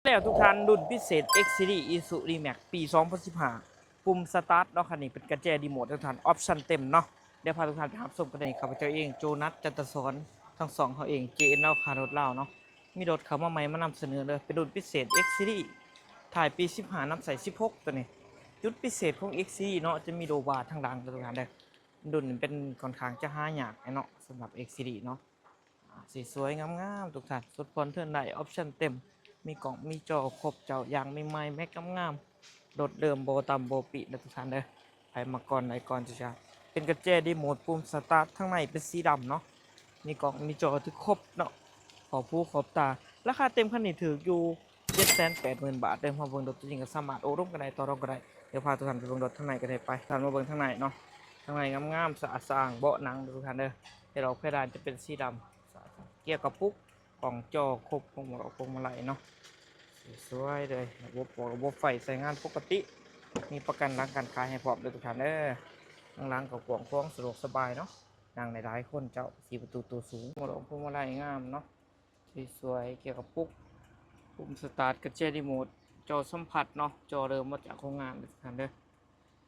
แล้วทุกท่านรุ่นพิเศษ X Series Isuzu D-Max ปี 2015 ปุ่มสตาร์ทเนาะคันนี้เป็นกระแจรีโมททุกท่านออปชั่นเต็มเนาะเดี๋ยวพาทุกท่านไปรับชมกันเลยข้าพเจ้าเองโจนัสจันทศรทั้งสองเขาเองเจนเล่าคารถเล่าเนาะมีรถเขามาใหม่มานำเสนอเลยเป็นรุ่นพิเศษ X Series ถ่ายปี 15น้ำใส 16 ตัวนี้จุดพิเศษของ X Series เนาะจะมีโลบาร์ทางหลังทุกท่านได้รุ่นเป็นค่อนข้างจะหายากเนาะสำหรับ X Series เนาะสีสวยงามๆทุกท่านสุดพรเทิร์นได้ออปชั่นเต็มมีกล่องมีจอครบเจ้าอย่างไม่ไม้แม็กงามๆรถเดิมโบตำโบปินะทุกท่านเด้อไปมาก่อนไหนก่อนจะเป็นกระเจดีโหมดปุ่มสตาร์ทข้างในเป็นสีดำเนาะมีกล่องมีจอที่ครบเนาะขอผู้ขอบตาราคาเต็มคันนี้ถืออยู่780,000 บาทเดิมพอเบิ่งรถจริงก็สามารถโอ้ร่วมกันได้ต่อรองกันได้เดี๋ยวพาทุกท่านไปเบิ่งรถข้างในกันได้ไปท่านมาเบิ่งข้างในเนาะข้างในงามๆสะอาดสะอ้างเบาะหนังทุกท่านเด้อให้เราเพดานจะเป็นสีดำเกียร์กระปุกกล่องจอครบพวงมาลัยเนาะสวยเลยระบบไฟใช้งานปกติมีประกันรังการขายให้พร้อมเลยทุกท่านเด้อนั่งร้านกับกวางคล้องสะดวกสบายเนาะนั่งในหลายคนเจ้า4 ประตูตัวสูงพวงมาลัยงามเนาะสวยเกียร์กระปุกปุ่มสตาร์ทกระเจรีโมทจอสัมผัสเนาะจอเริ่มมาจากโรงงานเลยทุกท่านเด้อ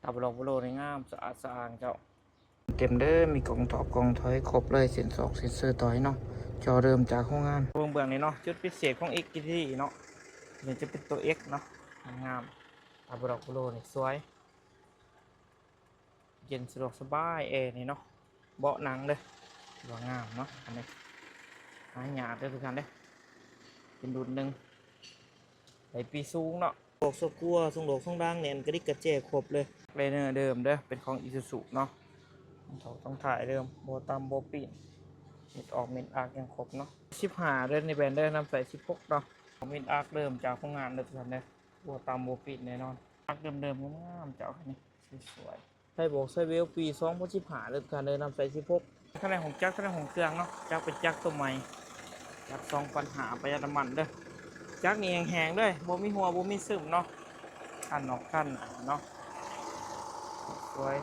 ตาบล็อกโลในงามสะอาดสะอ้านเจ้าเต็มเด้อมีกล่องถอยครบเลยเซ็นสองเซ็นเซอร์ถอยเนาะจอเริ่มจากโรงงานเบื้องนี้เนาะจุดพิเศษของ X ที่เนาะนี่จะเป็นตัว X เนาะงามตาบล็อกโลนี่สวยเย็นสะดวกสบายนี่เนาะเบาะหนังเลยสวยงามเนาะอันนี้หายากเลยทุกท่านเด้อเป็นรุ่นหนึ่งใส่ปีสูงเนาะโลกโซกัวทรงโลกทรงดังเนี่ยกระดิกกระเจครบเลยเรเนอร์เดิมเด้อเป็นของอิซูซุเนาะต้องถ่ายเดิมโบตามโบปีนมิดออกมิดอาร์กยังครบเนาะ15เดือนในแบรนด์เด้อนำใส่16เนาะมิดอาร์กเริ่มจากโรงงานเลยทุกท่านเด้อโบตามโบปีนแน่นอนอาร์กเดิมงามๆเจ้าคันนี้สวยใส่โบกใส่เวลปี2015เลยทุกท่านเด้อนำใส่16ข้างในของจักรข้างในของเครื่องเนาะจักรเป็นจักรตัวใหม่จักร2,500ประหยัดน้ำมันเด้อจักรนี่แห้งๆด้วยโบมีหัวโบมีซึมเนาะขั้นออกขั้นเนาะสวย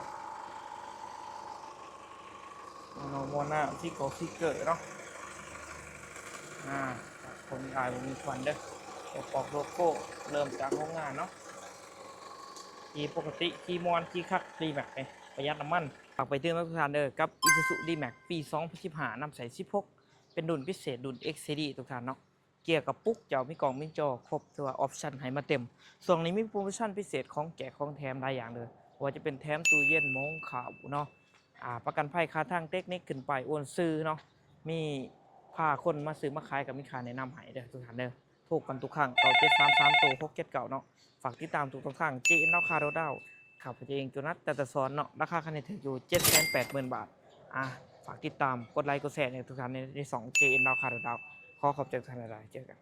โมนาที่โกฟิกเกอร์เนาะผมมีอายผมมีควันเด้อปอกโลโก้เริ่มจากโรงงานเนาะขี่ปกติขี่มอนขี่คักดีแม็กเลยประหยัดน้ำมันฝากไปเตือนทุกท่านเด้อกับ Isuzu D-Max ปี 2015นำใส่16เป็นรุ่นพิเศษรุ่น X Series ทุกท่านเนาะเกียร์กับปุ๊กเจ้ามีกล่องมีจอครบตัวออปชั่นให้มาเต็มส่วนนี้มีโปรโมชั่นพิเศษของแจกของแถมหลายอย่างเลยว่าจะเป็นแถมตู้เย็นมงข่าวเนาะประกันภัยค่าทางเทคนิคขึ้นไปโอนซื้อเนาะมีพาคนมาซื้อมาขายกับมีขายแนะนำให้เด้อทุกท่านเด้อถูกกันทุกครั้งเอา733ตัว679เนาะฝากติดตามทุกครั้งเจนเนาะคาร์โรดาวข่าวเองจุนัทแต่สอนเนาะราคาคันนี้ถึงอยู่780,000 บาทฝากติดตามกดไลค์กดแชร์ในทุกท่านใน2 JN เนาะคาร์โรดาวขอขอบใจทุกท่านหลายๆเจอกัน